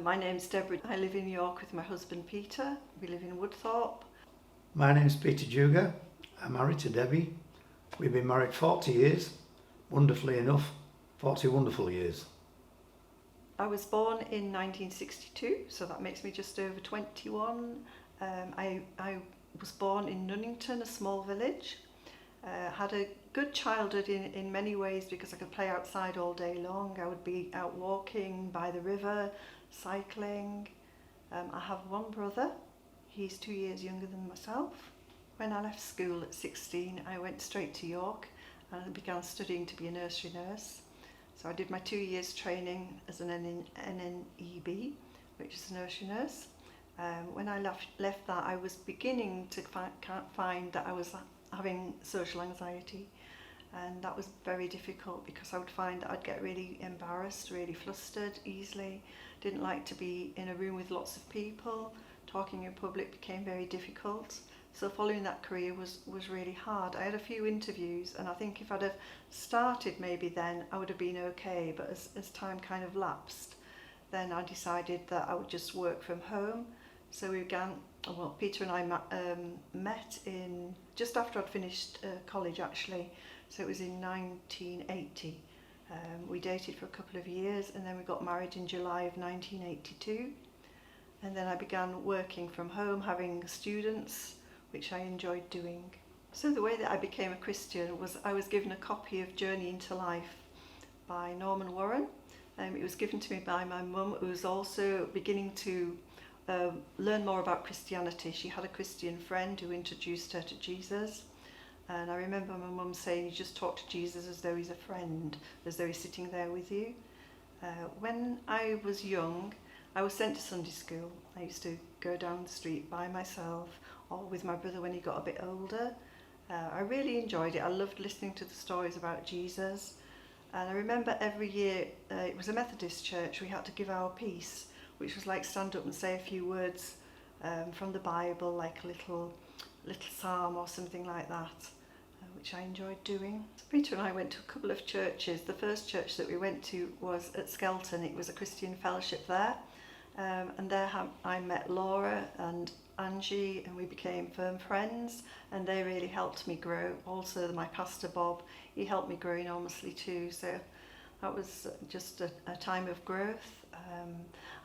My name's Deborah. I live in York with my husband Peter. We live in Woodthorpe. My name's Peter Juga. I'm married to Debbie. We've been married 40 years, wonderfully enough, 40 wonderful years. I was born in 1962, so that makes me just over 21. I was born in Nunnington, a small village. Had a good childhood in many ways because I could play outside all day long. I would be out walking by the river, cycling. I have one brother. He's 2 years younger than myself. When I left school at 16, I went straight to York and began studying to be a nursery nurse. So I did my 2 years training as an NNEB, which is a nursery nurse. When I left that, I was beginning to find that I was having social anxiety, and that was very difficult because I would find that I'd get really embarrassed, really flustered easily, didn't like to be in a room with lots of people. Talking in public became very difficult. So following that career was really hard. I had a few interviews, and I think if I'd have started maybe then, I would have been okay. But as time kind of lapsed, then I decided that I would just work from home. So we began, well, Peter and I met in just after I'd finished college actually. So it was in 1980. We dated for a couple of years, and then we got married in July of 1982. And then I began working from home, having students, which I enjoyed doing. So the way that I became a Christian was I was given a copy of Journey into Life by Norman Warren. It was given to me by my mum, who was also beginning to learn more about Christianity. She had a Christian friend who introduced her to Jesus. And I remember my mum saying, you just talk to Jesus as though he's a friend, as though he's sitting there with you. When I was young, I was sent to Sunday school. I used to go down the street by myself or with my brother when he got a bit older. I really enjoyed it. I loved listening to the stories about Jesus. And I remember every year, it was a Methodist church, we had to give our piece, which was like stand up and say a few words from the Bible, like a little psalm or something like that, which I enjoyed doing. So Peter and I went to a couple of churches. The first church that we went to was at Skelton. It was a Christian fellowship there. And there I met Laura and Angie, and we became firm friends, and they really helped me grow. Also my pastor Bob, he helped me grow enormously too, so that was just a time of growth.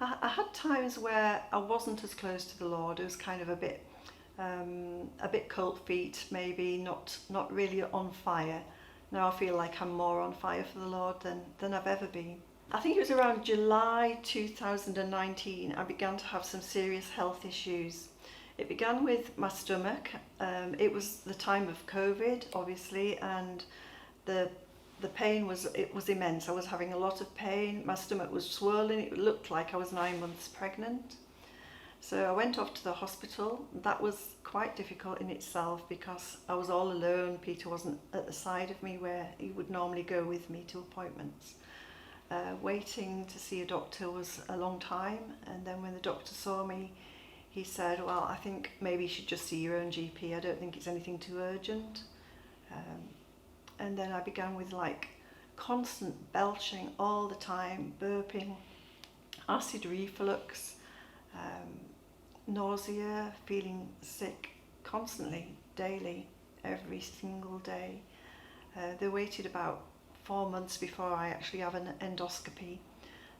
I had times where I wasn't as close to the Lord. It was kind of a bit cold feet, maybe not really on fire. Now I feel like I'm more on fire for the Lord than I've ever been. I think it was around July 2019 I began to have some serious health issues. It began with my stomach. It was the time of COVID, obviously, and the pain was immense. I was having a lot of pain. My stomach was swollen. It looked like I was 9 months pregnant. So I went off to the hospital. That was quite difficult in itself because I was all alone. Peter wasn't at the side of me where he would normally go with me to appointments. Waiting to see a doctor was a long time, and then when the doctor saw me, he said, well, I think maybe you should just see your own GP. I don't think it's anything too urgent. And then I began with like constant belching all the time, burping, acid reflux, nausea, feeling sick constantly, daily, every single day. They waited about 4 months before I actually have an endoscopy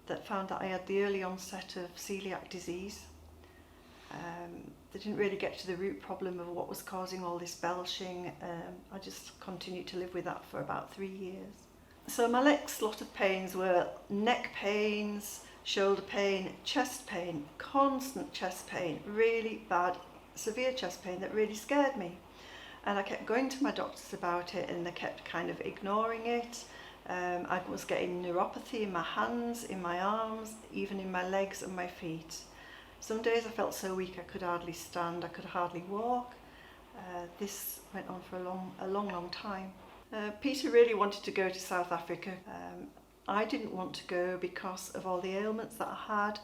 that found that I had the early onset of celiac disease. They didn't really get to the root problem of what was causing all this belching. I just continued to live with that for about 3 years. So my next lot of pains were neck pains, shoulder pain, chest pain, constant chest pain, really bad, severe chest pain that really scared me. And I kept going to my doctors about it, and they kept kind of ignoring it. I was getting neuropathy in my hands, in my arms, even in my legs and my feet. Some days I felt so weak I could hardly stand, I could hardly walk. This went on for a long time. Peter really wanted to go to South Africa. I didn't want to go because of all the ailments that I had.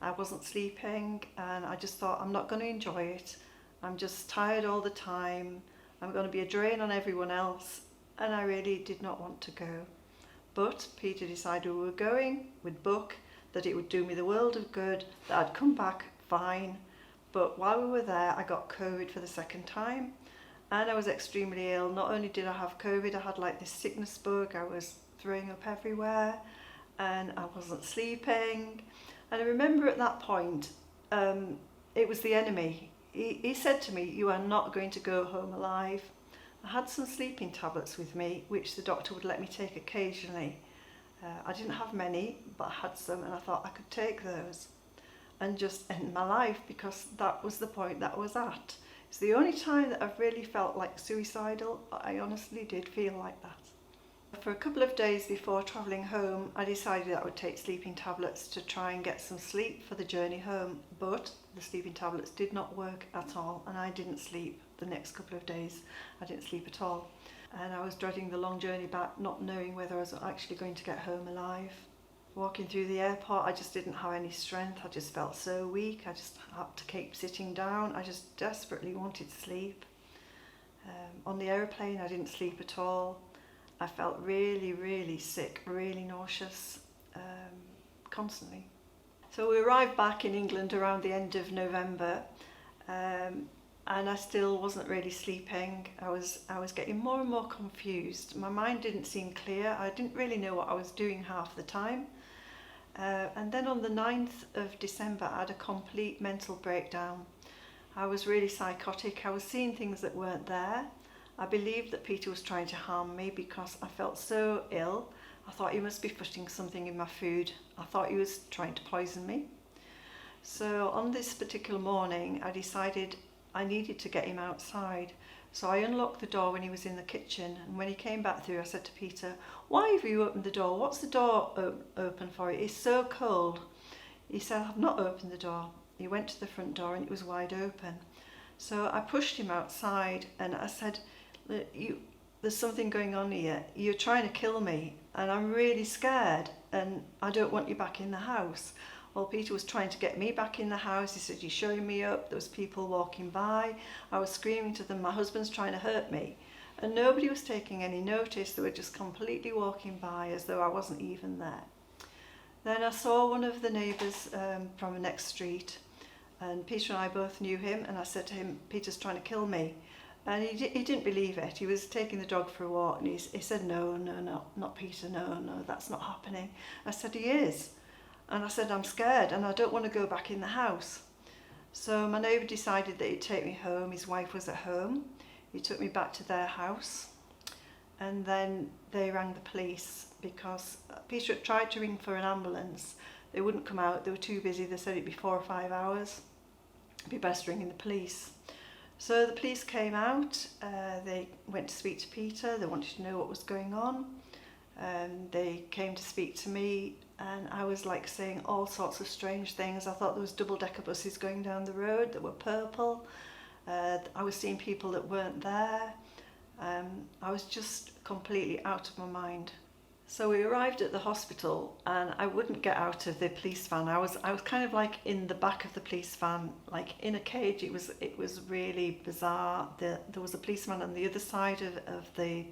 I wasn't sleeping, and I just thought, I'm not going to enjoy it. I'm just tired all the time. I'm going to be a drain on everyone else, and I really did not want to go. But Peter decided we were going, we'd book. that it would do me the world of good, that I'd come back fine. But while we were there, I got COVID for the second time, and I was extremely ill. Not only did I have COVID, I had like this sickness bug. I was throwing up everywhere, and I wasn't sleeping. And I remember at that point, it was the enemy. He said to me, "You are not going to go home alive." I had some sleeping tablets with me, which the doctor would let me take occasionally. I didn't have many, but I had some, and I thought I could take those and just end my life, because that was the point that I was at. It's the only time that I've really felt like suicidal. I honestly did feel like that. For a couple of days before travelling home, I decided I would take sleeping tablets to try and get some sleep for the journey home, but the sleeping tablets did not work at all, and I didn't sleep the next couple of days. I didn't sleep at all, and I was dreading the long journey back, not knowing whether I was actually going to get home alive. Walking through the airport, I just didn't have any strength. I just felt so weak. I just had to keep sitting down. I just desperately wanted sleep. On the aeroplane, I didn't sleep at all. I felt really, really sick, really nauseous, constantly. So we arrived back in England around the end of November, and I still wasn't really sleeping. I was getting more and more confused. My mind didn't seem clear. I didn't really know what I was doing half the time. And then on the 9th of December, I had a complete mental breakdown. I was really psychotic. I was seeing things that weren't there. I believed that Peter was trying to harm me because I felt so ill. I thought he must be putting something in my food. I thought he was trying to poison me. So on this particular morning, I decided I needed to get him outside. So I unlocked the door when he was in the kitchen, and when he came back through, I said to Peter, "Why have you opened the door? What's the door open for? It's so cold." He said, "I've not opened the door." He went to the front door and it was wide open. So I pushed him outside and I said, "There's something going on here. You're trying to kill me and I'm really scared and I don't want you back in the house." Well, Peter was trying to get me back in the house. He said, "You're showing me up." There was people walking by. I was screaming to them, "My husband's trying to hurt me." And nobody was taking any notice. They were just completely walking by as though I wasn't even there. Then I saw one of the neighbours from the next street, and Peter and I both knew him, and I said to him, "Peter's trying to kill me." And he didn't believe it. He was taking the dog for a walk, and he said, no, not Peter, no, that's not happening." I said, "He is." And I said, "I'm scared and I don't want to go back in the house." So my neighbour decided that he'd take me home. His wife was at home. He took me back to their house, and then they rang the police because Peter had tried to ring for an ambulance. They wouldn't come out. They were too busy. They said it'd be 4 or 5 hours. It'd be best ringing the police. So the police came out. They went to speak to Peter. They wanted to know what was going on. They came to speak to me, and I was like saying all sorts of strange things. I thought there was double-decker buses going down the road that were purple. I was seeing people that weren't there. I was just completely out of my mind. So we arrived at the hospital, and I wouldn't get out of the police van. I was kind of like in the back of the police van, like in a cage. It was really bizarre. There was a policeman on the other side of the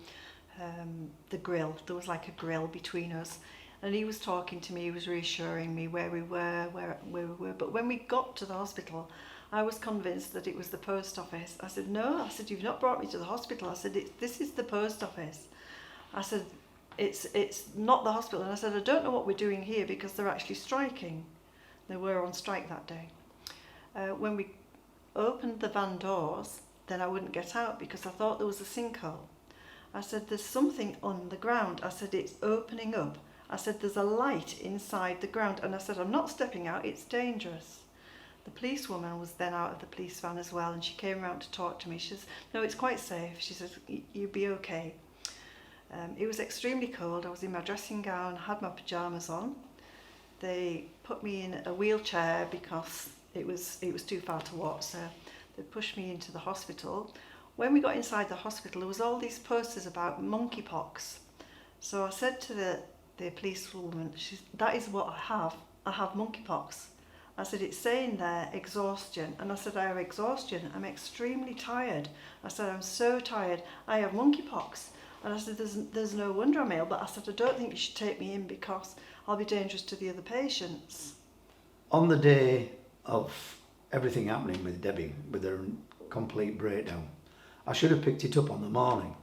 grill. There was like a grill between us, and he was talking to me. He was reassuring me where we were. But when we got to the hospital, I was convinced that it was the post office. I said, "No," I said, "You've not brought me to the hospital." I said, "This is the post office." I said, It's not the hospital." And I said, "I don't know what we're doing here because they're actually striking." They were on strike that day. When we opened the van doors, then I wouldn't get out because I thought there was a sinkhole. I said, "There's something on the ground." I said, "It's opening up." I said, "There's a light inside the ground." And I said, "I'm not stepping out, it's dangerous." The policewoman was then out of the police van as well, and she came around to talk to me. She says, "No, it's quite safe." She says, "You'll be okay." It was extremely cold. I was in my dressing gown, had my pyjamas on. They put me in a wheelchair because it was too far to walk, so they pushed me into the hospital. When we got inside the hospital, there was all these posters about monkeypox. So I said to the policewoman, "That is what I have. I have monkeypox." I said, "It's saying there exhaustion." And I said, "I have exhaustion. I'm extremely tired." I said, "I'm so tired. I have monkeypox." And I said, there's no wonder I'm ill, but I said, I don't think you should take me in because I'll be dangerous to the other patients. On the day of everything happening with Debbie, with her complete breakdown, I should have picked it up on the morning.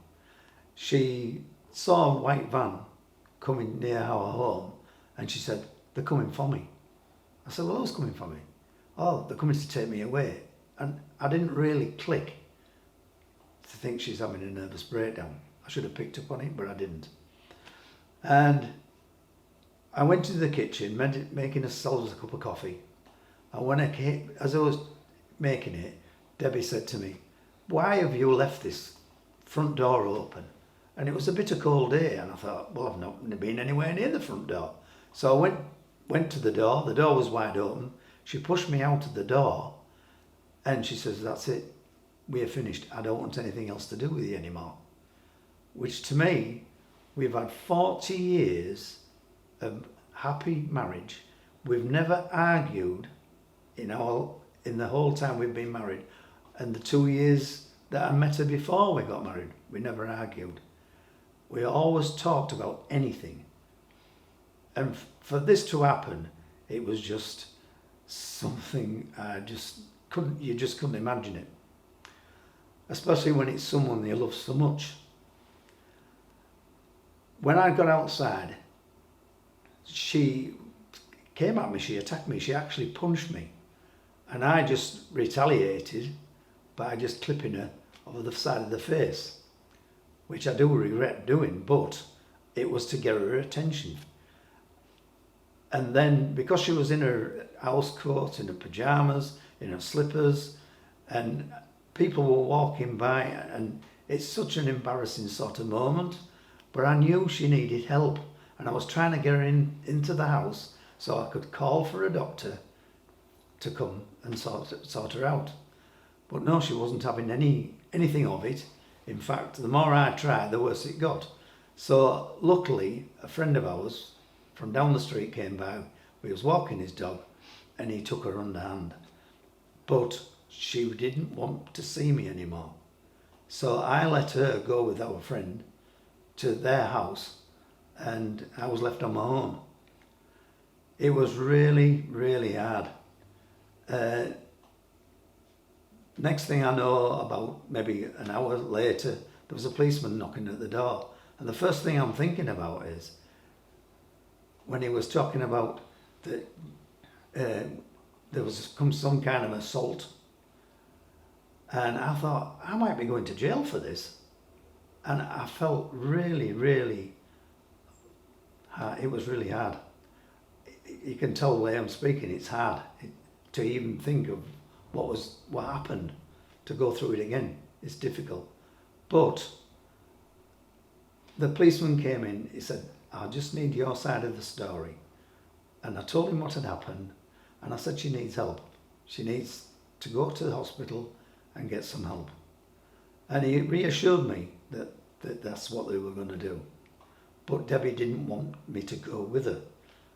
She saw a white van coming near our home and she said, they're coming for me. I said, well, who's coming for me? Oh, they're coming to take me away. And I didn't really click to think she's having a nervous breakdown. I should have picked up on it, but I didn't. And I went to the kitchen, making ourselves a cup of coffee. And when as I was making it, Debbie said to me, why have you left this front door open? And it was a bitter cold day, and I thought, well, I've not been anywhere near the front door. So I went to the door was wide open. She pushed me out of the door, and she says, that's it, we are finished. I don't want anything else to do with you anymore. Which to me, we've had 40 years of happy marriage. We've never argued in the whole time we've been married. And the 2 years that I met her before we got married, we never argued. We always talked about anything. And for this to happen, it was just something you just couldn't imagine it. Especially when it's someone you love so much. When I got outside, she came at me, she attacked me, she actually punched me. And I just retaliated by just clipping her over the side of the face, which I do regret doing, but it was to get her attention. And then, because she was in her house coat, in her pyjamas, in her slippers, and people were walking by, and it's such an embarrassing sort of moment, but I knew she needed help, and I was trying to get her into the house so I could call for a doctor to come and sort her out. But no, she wasn't having anything of it. In fact, the more I tried, the worse it got. So luckily, a friend of ours from down the street came by. We was walking his dog, and he took her underhand. But she didn't want to see me anymore. So I let her go with our friend to their house, and I was left on my own. It was really, really hard. Next thing I know, about maybe an hour later, there was a policeman knocking at the door. And the first thing I'm thinking about is when he was talking about that there was some kind of assault. And I thought, I might be going to jail for this. And I felt really, really hard. It was really hard. You can tell the way I'm speaking, it's hard to even think of what happened, to go through it again. It's difficult. But the policeman came in, he said, I just need your side of the story. And I told him what had happened, and I said she needs help. She needs to go to the hospital and get some help. And he reassured me that that's what they were going to do. But Debbie didn't want me to go with her.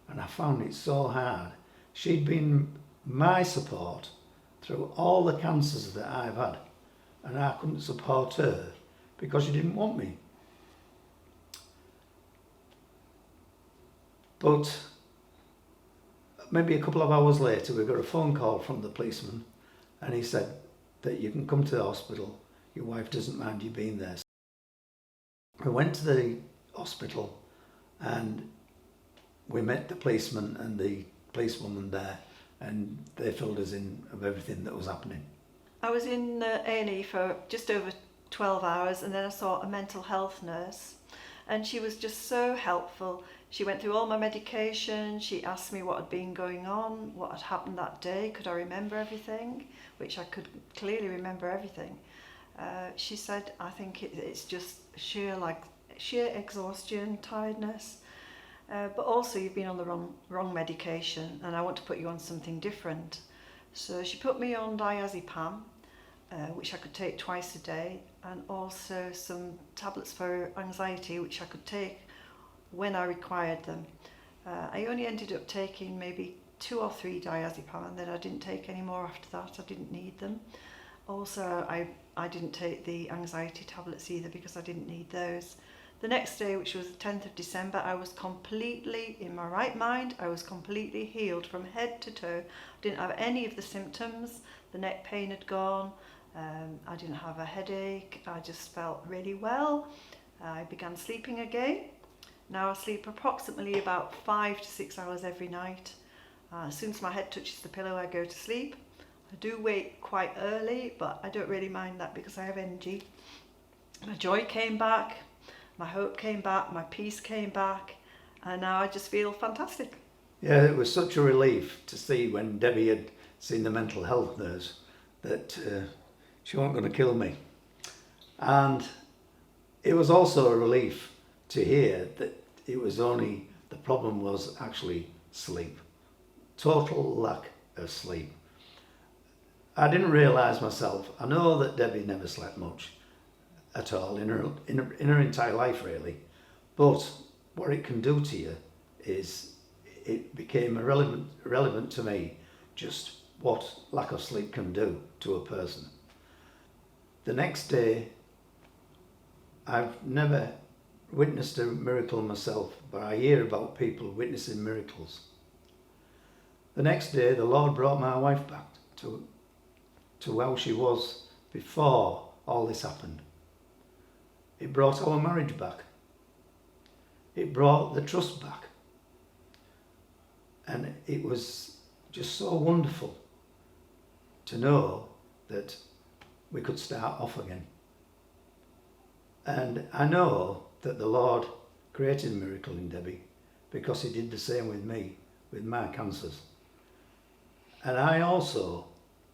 And I found it so hard. She'd been my support through all the cancers that I've had. And I couldn't support her because she didn't want me. But maybe a couple of hours later, we got a phone call from the policeman, and he said that you can come to the hospital. Your wife doesn't mind you being there. We went to the hospital, and we met the policeman and the policewoman there, and they filled us in of everything that was happening. I was in A&E for just over 12 hours, and then I saw a mental health nurse, and she was just so helpful. She went through all my medication, she asked me what had been going on, what had happened that day, could I remember everything, which I could clearly remember everything. She said, I think it's just sheer exhaustion, tiredness, but also you've been on the wrong medication, and I want to put you on something different. So she put me on diazepam, which I could take twice a day, and also some tablets for anxiety, which I could take when I required them. I only ended up taking maybe 2 or 3 diazepam, and then I didn't take any more after that. I didn't need them. Also, I didn't take the anxiety tablets either because I didn't need those. The next day, which was the 10th of December, I was completely in my right mind. I was completely healed from head to toe. I didn't have any of the symptoms. The neck pain had gone. I didn't have a headache. I just felt really well. I began sleeping again. Now I sleep approximately about 5 to 6 hours every night. As soon as my head touches the pillow, I go to sleep. I do wake quite early, but I don't really mind that because I have energy. My joy came back. My hope came back, my peace came back, and now I just feel fantastic. Yeah, it was such a relief to see when Debbie had seen the mental health nurse that she wasn't going to kill me. And it was also a relief to hear that it was only, the problem was actually sleep. Total lack of sleep. I didn't realise myself, I know that Debbie never slept much at all in her entire life really, but what it can do to you is it became irrelevant to me just what lack of sleep can do to a person. The next day, I've never witnessed a miracle myself, but I hear about people witnessing miracles. The next day, the Lord brought my wife back to how she was before all this happened. It brought our marriage back. It brought the trust back. And it was just so wonderful to know that we could start off again. And I know that the Lord created a miracle in Debbie because he did the same with me, with my cancers. And I also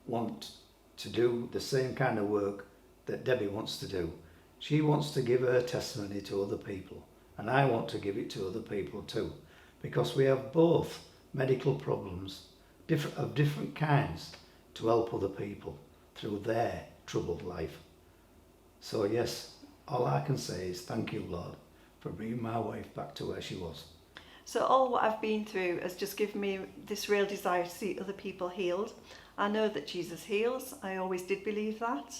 want to do the same kind of work that Debbie wants to do. She wants to give her testimony to other people, and I want to give it to other people too, because we have both medical problems of different kinds to help other people through their troubled life. So yes, all I can say is thank you, Lord, for bringing my wife back to where she was. So all what I've been through has just given me this real desire to see other people healed. I know that Jesus heals. I always did believe that.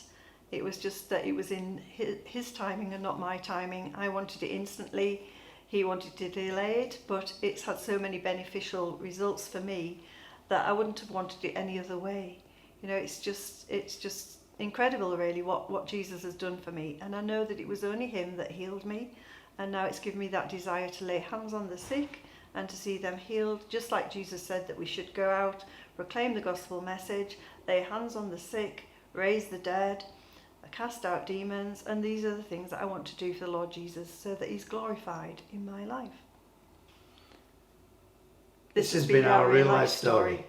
It was just that it was in his timing and not my timing. I wanted it instantly. He wanted to delay it, but it's had so many beneficial results for me that I wouldn't have wanted it any other way. You know, it's just incredible really what Jesus has done for me. And I know that it was only him that healed me. And now it's given me that desire to lay hands on the sick and to see them healed, just like Jesus said that we should go out, proclaim the gospel message, lay hands on the sick, raise the dead, cast out demons, and these are the things that I want to do for the Lord Jesus so that he's glorified in my life. This has been our real life story.